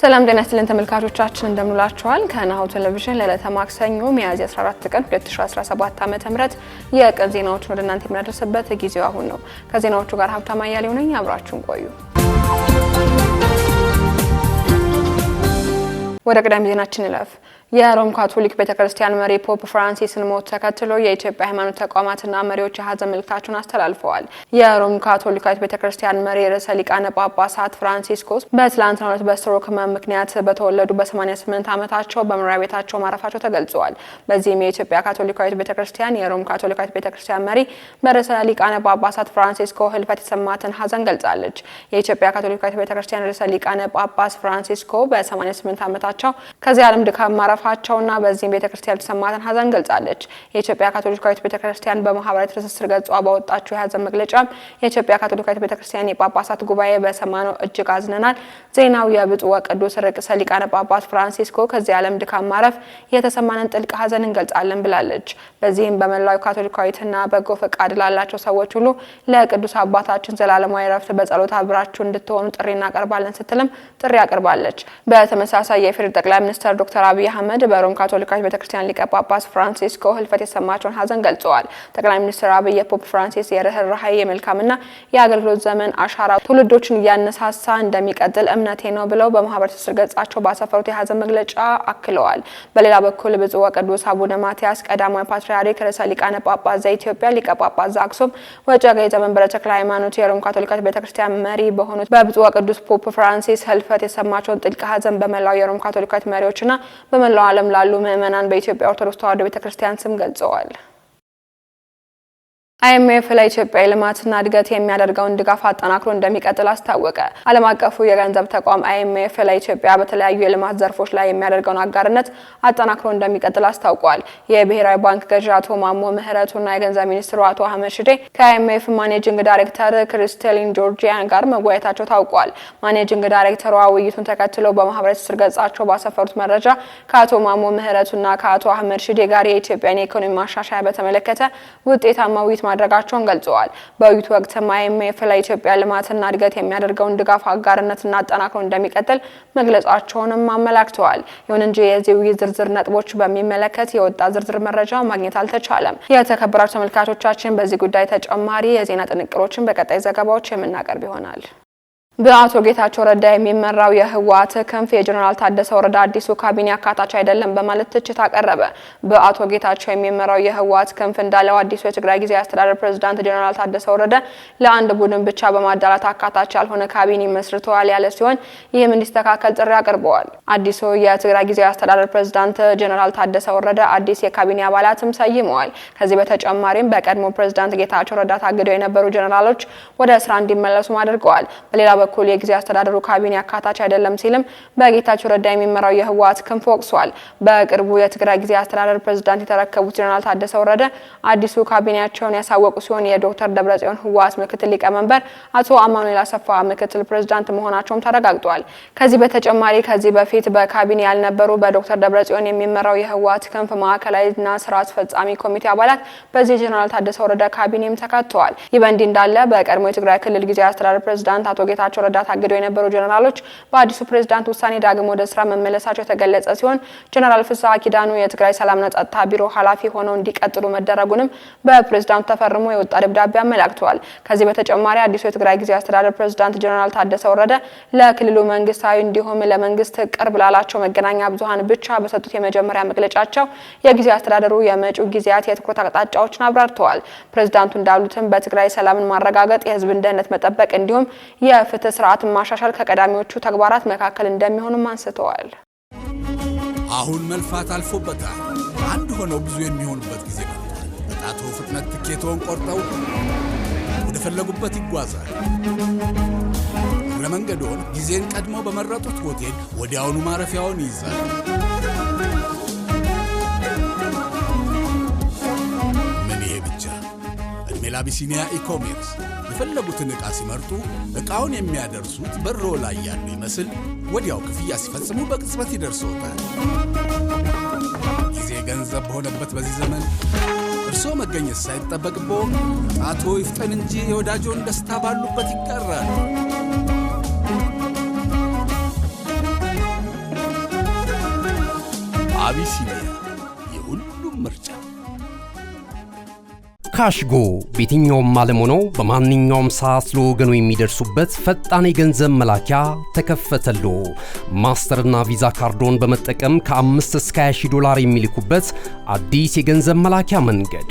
ሰላም ጤና ይስጥልን ተመልካቾቻችን እንደምንላችኋል ከናሁ ቴሌቪዥን ለዕለተ ማክሰኞ ሚያዝያ 14 ቀን 2017 ዓ.ም የቀን ዜናዎችን ወደ እናንተ የምናደርስበት ጊዜው አሁን ነው። ከዜናዎቹ ጋር ሀብታማ አያሌው ነኝ። አብራችሁን ቆዩ። ወደ ቀዳሚ ዜናችን እንለፍ። የሮም ካቶሊክ ቤተክርስቲያን መሪ ፖፕ ፍራንሲስን ሞት ተከትሎ የኢትዮጵያ ሃይማኖት ተቋማትና መሪዎች የሀዘን መልእክታቸውን አስተላልፈዋል። የሮም ካቶሊካዊት ቤተክርስቲያን መሪ ርዕሰ ሊቃነ ጳጳሳት ፍራንሲስኮስ በትላንትናው ዕለት በስትሮክ ህመም ምክንያት በተወለዱ በ88 ዓመታቸው በመኖሪያ ቤታቸው ማረፋቸው ተገልጿል። በዚህም የኢትዮጵያ ካቶሊካዊት ቤተክርስቲያን የሮም ካቶሊካዊት ቤተክርስቲያን መሪ በርዕሰ ሊቃነ ጳጳሳት ፍራንሲስኮ ህልፈት የተሰማትን ሀዘን ገልጻለች። የኢትዮጵያ ካቶሊካዊት ቤተክርስቲያን ርዕሰ ሊቃነ ጳጳስ ፍራንሲስኮ በ88 ዓመታቸው ከዚህ ዓለም ድካም ማረፋቸውና በዚህም ቤተክርስቲያን የተሰማትን ሀዘን ገልጻለች። የኢትዮጵያ ካቶሊካዊት ቤተክርስቲያን በማህበራዊ ትስስር ገጿ ባወጣችው የሀዘን መግለጫ የኢትዮጵያ ካቶሊካዊት ቤተክርስቲያን የጳጳሳት ጉባኤ በሰማነው እጅግ አዝነናል። ዜናው የብፁዕ ወቅዱስ ርዕሰ ሊቃነ ጳጳስ ፍራንሲስኮ ከዚህ ዓለም ድካም ማረፍ የተሰማንን ጥልቅ ሀዘን እንገልጻለን ብላለች። በዚህም በመላው ካቶሊካዊትና በጎ ፈቃድ ላላቸው ሰዎች ሁሉ ለቅዱስ አባታችን ዘላለማዊ ረፍት በጸሎት አብራችሁ እንድትሆኑ ጥሪ እናቀርባለን ስትልም ጥሪ አቅርባለች። በተመሳሳይ የፌዴራል ጠቅላይ ሚኒስትር ዶክተር አብይ አህመድ በሮም ካቶሊካዊት ቤተክርስቲያን ሊቀ ጳጳስ ፍራንሲስኮ ህልፈት የተሰማቸውን ሀዘን ገልጸዋል። ጠቅላይ ሚኒስትር አብይ የፖፕ ፍራንሲስ የርህራሄ የመልካምና የአገልግሎት ዘመን አሻራ ትውልዶችን እያነሳሳ እንደሚቀጥል እምነቴ ነው ብለው በማህበራዊ ትስስር ገጻቸው ባሰፈሩት የሀዘን መግለጫ አክለዋል። በሌላ በኩል ብፁዕ ወቅዱስ አቡነ ማትያስ ቀዳማዊ ፓትርያርክ ርዕሰ ሊቃነ ጳጳስ ዘኢትዮጵያ ሊቀ ጳጳስ ዘአክሱም ወዕጨጌ ዘመንበረ ተክለ ሃይማኖት የሮም ካቶሊካዊት ቤተክርስቲያን መሪ በሆኑት በብፁዕ ወቅዱስ ፖፕ ፍራንሲስ ህልፈት የተሰማቸውን ጥልቅ ሀዘን በመላው የሮም ካቶሊካዊት መሪዎችና በመላው ዓለም ላሉ ምዕመናን በኢትዮጵያ ኦርቶዶክስ ተዋሕዶ ቤተክርስቲያን ስም ገልጸዋል። IMF ለኢትዮጵያ ልማትና እድገት የሚያደርገውን ድጋፍ አጠናክሮ እንደሚቀጥል አስታወቀ። ዓለም አቀፉ የገንዘብ ተቋም IMF ለኢትዮጵያ በተለያዩ የልማት ዘርፎች ላይ የሚያደርገውን አጋርነት አጠናክሮ እንደሚቀጥል አስታውቋል። የብሔራዊ ባንክ ገዢ አቶ ማሞ ምህረቱና የገንዘብ ሚኒስትሩ አቶ አህመድ ሽዴ ከIMF ማኔጂንግ ዳይሬክተር ክሪስቴሊን ጆርጂያን ጋር መወያየታቸው ታውቋል። ማኔጂንግ ዳይሬክተሯ ውይይቱን ተከትለው በማህበራዊ ትስስር ገጻቸው ባሰፈሩት መረጃ ከአቶ ማሞ ምህረቱና ከአቶ አህመድ ሽዴ ጋር የኢትዮጵያን የኢኮኖሚ ማሻሻያ በተመለከተ ውጤታማ ውይይት ማድረጋቸውን ገልጸዋል። በውይይቱ ወቅት IMF ለኢትዮጵያ ልማትና እድገት የሚያደርገውን ድጋፍ አጋርነትና አጠናክሮ እንደሚቀጥል መግለጻቸውንም አመላክተዋል። ይሁን እንጂ የዚህ ውይይት ዝርዝር ነጥቦች በሚመለከት የወጣ ዝርዝር መረጃ ማግኘት አልተቻለም። የተከበራችሁ ተመልካቾቻችን በዚህ ጉዳይ ተጨማሪ የዜና ጥንቅሮችን በቀጣይ ዘገባዎች የምናቀርብ ይሆናል። በአቶ ጌታቸው ረዳ የሚመራው የህወሓት ክንፍ የጀነራል ታደሰ ወረደ አዲሱ ካቢኔ አካታች አይደለም በማለት ትችት አቀረበ። በአቶ ጌታቸው የሚመራው የህወሓት ክንፍ እንዳለው አዲሱ የትግራይ ጊዜያዊ አስተዳደር ፕሬዝዳንት ጀነራል ታደሰ ወረደ ለአንድ ቡድን ብቻ በማዳላት አካታች ያልሆነ ካቢኔ መስርተዋል ያለ ሲሆን ይህም እንዲስተካከል ጥሪ አቅርበዋል። አዲሱ የትግራይ ጊዜያዊ አስተዳደር ፕሬዝዳንት ጀነራል ታደሰ ወረደ አዲስ የካቢኔ አባላትም ሰይመዋል። ከዚህ በተጨማሪም በቀድሞ ፕሬዝዳንት ጌታቸው ረዳ ታግደው የነበሩ ጀነራሎች ወደ ስራ እንዲመለሱ አድርገዋል። በሌላ በኩል የጊዜ አስተዳደሩ ካቢኔ አካታች አይደለም ሲልም በጌታቸው ረዳ የሚመራው የህወሓት ክንፍ ወቅሷል። በቅርቡ የትግራይ ጊዜ አስተዳደር ፕሬዝዳንት የተረከቡት ጀነራል ታደሰ ወረደ አዲሱ ካቢኔያቸውን ያሳወቁ ሲሆን የዶክተር ደብረጽዮን ህወሓት ምክትል ሊቀመንበር አቶ አማኑኤል አሰፋ ምክትል ፕሬዝዳንት መሆናቸውም ተረጋግጧል። ከዚህ በተጨማሪ ከዚህ በፊት በካቢኔ ያልነበሩ በዶክተር ደብረጽዮን የሚመራው የህወሓት ክንፍ ማዕከላዊና ስራ አስፈጻሚ ኮሚቴ አባላት በዚህ ጀነራል ታደሰ ወረደ ካቢኔም ተካተዋል። ይህ በእንዲህ እንዳለ በቀድሞ የትግራይ ክልል ጊዜ አስተዳደር ፕሬዝዳንት አቶ ጌታቸው ረዳ ታግደው የነበሩ ጀነራሎች በአዲሱ ፕሬዝዳንት ውሳኔ ዳግም ወደ ስራ መመለሳቸው የተገለጸ ሲሆን ጀነራል ፍስሐ ኪዳኑ የትግራይ ሰላምና ጸጥታ ቢሮ ኃላፊ ሆነው እንዲቀጥሉ መደረጉንም በፕሬዝዳንቱ ተፈርሞ የወጣ ደብዳቤ አመላክቷል። ከዚህ በተጨማሪ አዲሱ የትግራይ ጊዜያዊ አስተዳደር ፕሬዝዳንት ጀነራል ታደሰ ወረደ ለክልሉ መንግስታዊ እንዲሁም ለመንግስት ቅርብ ላላቸው መገናኛ ብዙሃን ብቻ በሰጡት የመጀመሪያ መግለጫቸው የጊዜያዊ አስተዳደሩ የመጪው ጊዜያት የትኩረት አቅጣጫዎችን አብራርተዋል። ፕሬዝዳንቱ እንዳሉትም በትግራይ ሰላምን ማረጋገጥ፣ የህዝብን ደህንነት መጠበቅ እንዲሁም የፍትህ ስርዓት ማሻሻል ከቀዳሚዎቹ ተግባራት መካከል እንደሚሆኑም አንስተዋል። አሁን መልፋት አልፎበታል። አንድ ሆነው ብዙ የሚሆኑበት ጊዜ መጥቷል። በጣቶ ፍጥነት ትኬቶን ቆርጠው ወደ ፈለጉበት ይጓዛል። ለመንገዶን ጊዜን ቀድሞ በመረጡት ሆቴል ወዲያውኑ ማረፊያውን ይይዛል። ምን ይሄ ብቻ! እድሜ ለአቢሲኒያ ኢኮሜርስ የፈለጉትን ዕቃ ሲመርጡ ዕቃውን የሚያደርሱት በሮ ላይ ያሉ ይመስል ወዲያው ክፍያ ሲፈጽሙ በቅጽበት ይደርሶታል። ጊዜ ገንዘብ በሆነበት በዚህ ዘመን እርስዎ መገኘት ሳይጠበቅቦ ጣቶ ይፍጠን እንጂ የወዳጆን ደስታ ባሉበት ይቀራል። አቢሲኒያ የሁሉም ምርጫ። ካሽጎ በየትኛውም ዓለም ሆነው በማንኛውም ሰዓት ለወገኑ የሚደርሱበት ፈጣን የገንዘብ መላኪያ ተከፈተሎ። ማስተርና ቪዛ ካርዶን በመጠቀም ከ5 እስከ 20 ዶላር የሚልኩበት አዲስ የገንዘብ መላኪያ መንገድ።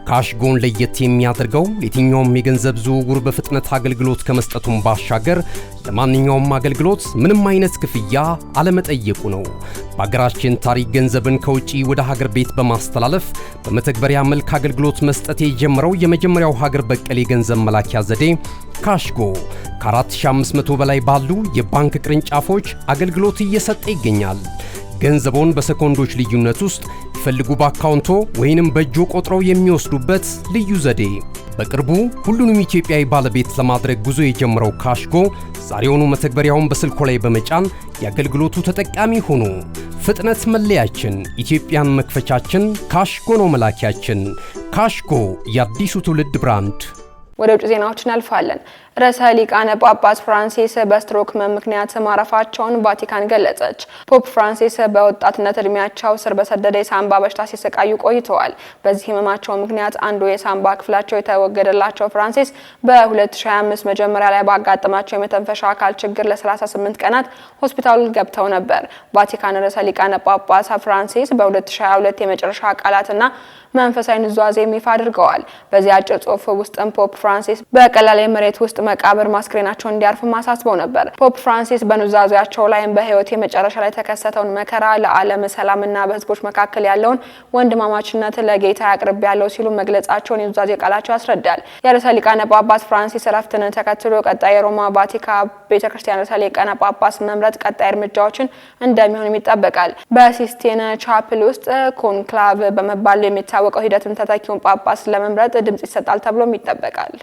ካሽጎን ለየት የሚያደርገው የትኛውም የገንዘብ ዝውውር በፍጥነት አገልግሎት ከመስጠቱም ባሻገር ለማንኛውም አገልግሎት ምንም አይነት ክፍያ አለመጠየቁ ነው። በሀገራችን ታሪክ ገንዘብን ከውጪ ወደ ሀገር ቤት በማስተላለፍ በመተግበሪያ መልክ አገልግሎት መስጠት የጀመረው የመጀመሪያው ሀገር በቀል የገንዘብ መላኪያ ዘዴ ካሽጎ ከ4500 በላይ ባሉ የባንክ ቅርንጫፎች አገልግሎት እየሰጠ ይገኛል። ገንዘቦን በሰኮንዶች ልዩነት ውስጥ ይፈልጉ በአካውንቶ ወይንም በእጆ ቆጥረው የሚወስዱበት ልዩ ዘዴ። በቅርቡ ሁሉንም ኢትዮጵያዊ ባለቤት ለማድረግ ጉዞ የጀመረው ካሽጎ ዛሬውኑ መተግበሪያውን በስልኮ ላይ በመጫን የአገልግሎቱ ተጠቃሚ ሆኑ። ፍጥነት መለያችን፣ ኢትዮጵያን መክፈቻችን፣ ካሽጎ ነው መላኪያችን። ካሽጎ የአዲሱ ትውልድ ብራንድ። ወደ ውጭ ዜናዎች እናልፋለን። ርዕሰ ሊቃነ ጳጳስ ፍራንሲስ በስትሮክ ምክንያት ማረፋቸውን ቫቲካን ገለጸች። ፖፕ ፍራንሲስ በወጣትነት እድሜያቸው ስር በሰደደ የሳምባ በሽታ ሲሰቃዩ ቆይተዋል። በዚህ ህመማቸው ምክንያት አንዱ የሳምባ ክፍላቸው የተወገደላቸው ፍራንሲስ በ2025 መጀመሪያ ላይ ባጋጠማቸው የመተንፈሻ አካል ችግር ለ38 ቀናት ሆስፒታል ገብተው ነበር። ቫቲካን ርዕሰ ሊቃነ ጳጳስ ፍራንሲስ በ2022 የመጨረሻ ቃላትና መንፈሳዊ ኑዛዜ ይፋ አድርገዋል። በዚህ አጭር ጽሑፍ ውስጥም ፖፕ ፍራንሲስ በቀላል የመሬት ውስጥ መቃብር ማስክሬናቸው እንዲያርፍ ማሳስበው ነበር። ፖፕ ፍራንሲስ በኑዛዜያቸው ላይም በህይወት የመጨረሻ ላይ ተከሰተውን መከራ፣ ለዓለም ሰላምና በህዝቦች መካከል ያለውን ወንድማማችነት ለጌታ ያቅርብ ያለው ሲሉ መግለጻቸውን የኑዛዜ ቃላቸው ያስረዳል። የርዕሰ ሊቃነ ጳጳስ ፍራንሲስ እረፍትን ተከትሎ ቀጣይ የሮማ ቫቲካ ቤተክርስቲያን ርዕሰ ሊቃነ ጳጳስ መምረጥ ቀጣይ እርምጃዎችን እንደሚሆን ይጠበቃል። በሲስቲን ቻፕል ውስጥ ኮንክላቭ በመባል የሚታወቀው ሂደትም ተተኪውን ጳጳስ ለመምረጥ ድምጽ ይሰጣል ተብሎም ይጠበቃል።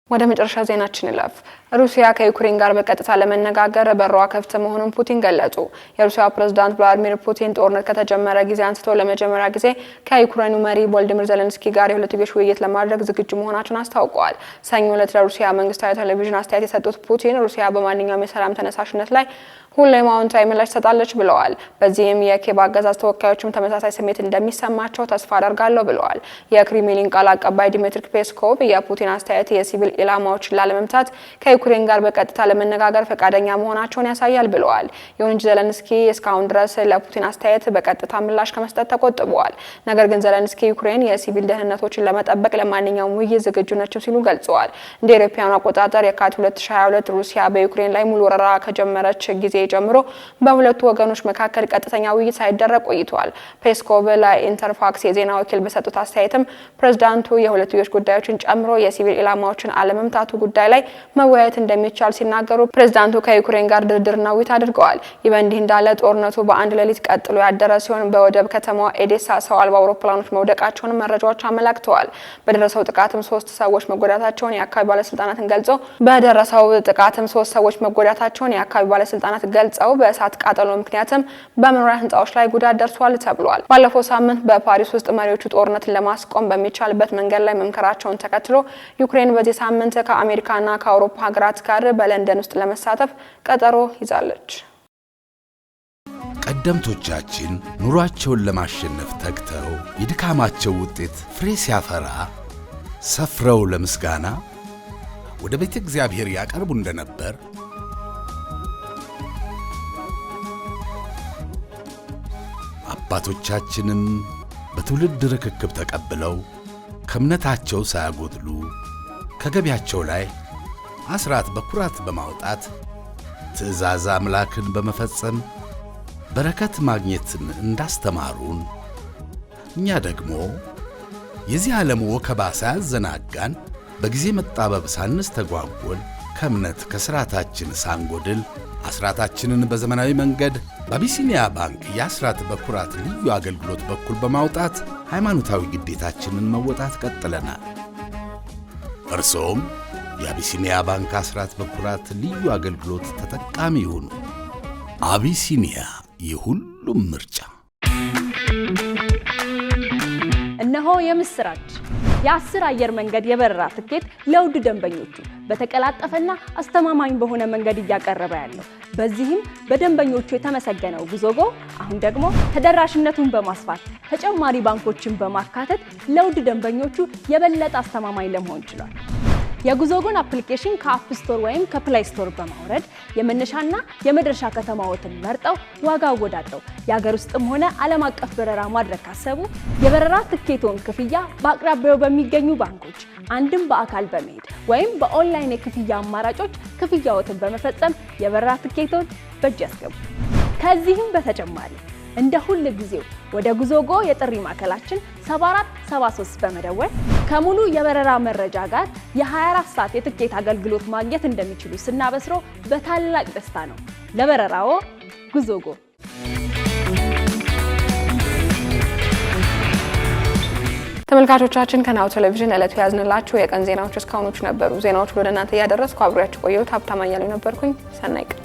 ወደ መጨረሻ ዜናችን ይለፍ። ሩሲያ ከዩክሬን ጋር በቀጥታ ለመነጋገር በሯ ክፍት መሆኑን ፑቲን ገለጹ። የሩሲያ ፕሬዝዳንት ቭላዲሚር ፑቲን ጦርነት ከተጀመረ ጊዜ አንስቶ ለመጀመሪያ ጊዜ ከዩክሬኑ መሪ ቮሎዲሚር ዜሌንስኪ ጋር የሁለትዮሽ ውይይት ለማድረግ ዝግጁ መሆናቸውን አስታውቀዋል። ሰኞ ዕለት ለሩሲያ መንግስታዊ ቴሌቪዥን አስተያየት የሰጡት ፑቲን ሩሲያ በማንኛውም የሰላም ተነሳሽነት ላይ ሁሌም አዎንታዊ ምላሽ ትሰጣለች ብለዋል። በዚህም የኪየቭ አገዛዝ ተወካዮችም ተመሳሳይ ስሜት እንደሚሰማቸው ተስፋ አደርጋለሁ ብለዋል። የክሬምሊን ቃል አቀባይ ዲሚትሪ ፔስኮቭ የፑቲን አስተያየት የሲቪል ኢላማዎችን ላለመምታት ከዩክሬን ጋር በቀጥታ ለመነጋገር ፈቃደኛ መሆናቸውን ያሳያል ብለዋል። ይሁን እንጂ ዜሌንስኪ እስካሁን ድረስ ለፑቲን አስተያየት በቀጥታ ምላሽ ከመስጠት ተቆጥበዋል። ነገር ግን ዜሌንስኪ ዩክሬን የሲቪል ደህንነቶችን ለመጠበቅ ለማንኛውም ውይይት ዝግጁ ነች ሲሉ ገልጸዋል። እንደ አውሮፓውያኑ አቆጣጠር የካቲት 2022 ሩሲያ በዩክሬን ላይ ሙሉ ወረራ ከጀመረች ጊዜ ጀምሮ በሁለቱ ወገኖች መካከል ቀጥተኛ ውይይት ሳይደረግ ቆይቷል። ፔስኮቭ ለኢንተርፋክስ የዜና ወኪል በሰጡት አስተያየትም ፕሬዝዳንቱ የሁለትዮሽ ጉዳዮችን ጨምሮ የሲቪል ኢላማዎችን አለመምታቱ ጉዳይ ላይ መወያየት እንደሚቻል ሲናገሩ ፕሬዝዳንቱ ከዩክሬን ጋር ድርድርና ውይይት አድርገዋል። ይህ በእንዲህ እንዳለ ጦርነቱ በአንድ ሌሊት ቀጥሎ ያደረ ሲሆን በወደብ ከተማዋ ኤዴሳ ሰው አልባ አውሮፕላኖች መውደቃቸውን መረጃዎች አመላክተዋል። በደረሰው ጥቃትም 3 ሰዎች መጎዳታቸውን የአካባቢ ባለስልጣናትን ገልጸው በእሳት ቃጠሎ ምክንያትም በመኖሪያ ህንጻዎች ላይ ጉዳት ደርሷል ተብሏል። ባለፈው ሳምንት በፓሪስ ውስጥ መሪዎቹ ጦርነትን ለማስቆም በሚቻልበት መንገድ ላይ መምከራቸውን ተከትሎ ዩክሬን በዚህ ሳምንት ከአሜሪካና ከአውሮፓ ሀገራት ጋር በለንደን ውስጥ ለመሳተፍ ቀጠሮ ይዛለች። ቀደምቶቻችን ኑሯቸውን ለማሸነፍ ተግተው የድካማቸው ውጤት ፍሬ ሲያፈራ ሰፍረው ለምስጋና ወደ ቤተ እግዚአብሔር ያቀርቡ እንደነበር አባቶቻችንም በትውልድ ርክክብ ተቀብለው ከእምነታቸው ሳያጎድሉ ከገቢያቸው ላይ አስራት በኩራት በማውጣት ትእዛዝ አምላክን በመፈጸም በረከት ማግኘትን እንዳስተማሩን እኛ ደግሞ የዚህ ዓለም ወከባ ሳያዘናጋን በጊዜ መጣበብ ሳንስተጓጎል ከእምነት ከሥርዓታችን ሳንጎድል አስራታችንን በዘመናዊ መንገድ በአቢሲኒያ ባንክ የአስራት በኩራት ልዩ አገልግሎት በኩል በማውጣት ሃይማኖታዊ ግዴታችንን መወጣት ቀጥለናል። እርሶም የአቢሲኒያ ባንክ አስራት በኩራት ልዩ አገልግሎት ተጠቃሚ ይሁኑ። አቢሲኒያ የሁሉም ምርጫ። እነሆ የምስራች የ10 አየር መንገድ የበረራ ትኬት ለውድ ደንበኞቹ በተቀላጠፈና አስተማማኝ በሆነ መንገድ እያቀረበ ያለው። በዚህም በደንበኞቹ የተመሰገነው ጉዞጎ አሁን ደግሞ ተደራሽነቱን በማስፋት ተጨማሪ ባንኮችን በማካተት ለውድ ደንበኞቹ የበለጠ አስተማማኝ ለመሆን ችሏል። የጉዞጎን አፕሊኬሽን ከአፕ ስቶር ወይም ከፕላይ ስቶር በማውረድ የመነሻና የመድረሻ ከተማዎትን መርጠው ዋጋ አወዳድረው የሀገር ውስጥም ሆነ ዓለም አቀፍ በረራ ማድረግ ካሰቡ የበረራ ትኬቶን ክፍያ በአቅራቢያው በሚገኙ ባንኮች አንድም በአካል በመሄድ ወይም በኦንላይን የክፍያ አማራጮች ክፍያዎትን በመፈጸም የበረራ ትኬቶን በእጅ ያስገቡ። ከዚህም በተጨማሪ እንደ ሁሉ ጊዜው ወደ ጉዞጎ የጥሪ ማዕከላችን 7473 በመደወል ከሙሉ የበረራ መረጃ ጋር የ24 ሰዓት የትኬት አገልግሎት ማግኘት እንደሚችሉ ስናበስሮ በታላቅ ደስታ ነው። ለበረራዎ ጉዞጎ። ተመልካቾቻችን ከናሁ ቴሌቪዥን ዕለቱ ያዝንላችሁ የቀን ዜናዎች እስካሁኖቹ ነበሩ። ዜናዎቹ ወደ እናንተ ያደረስኩ አብሬያችሁ ቆየሁት። ሀብታም አያሌው ነበርኩኝ። ሰናይ ቀን።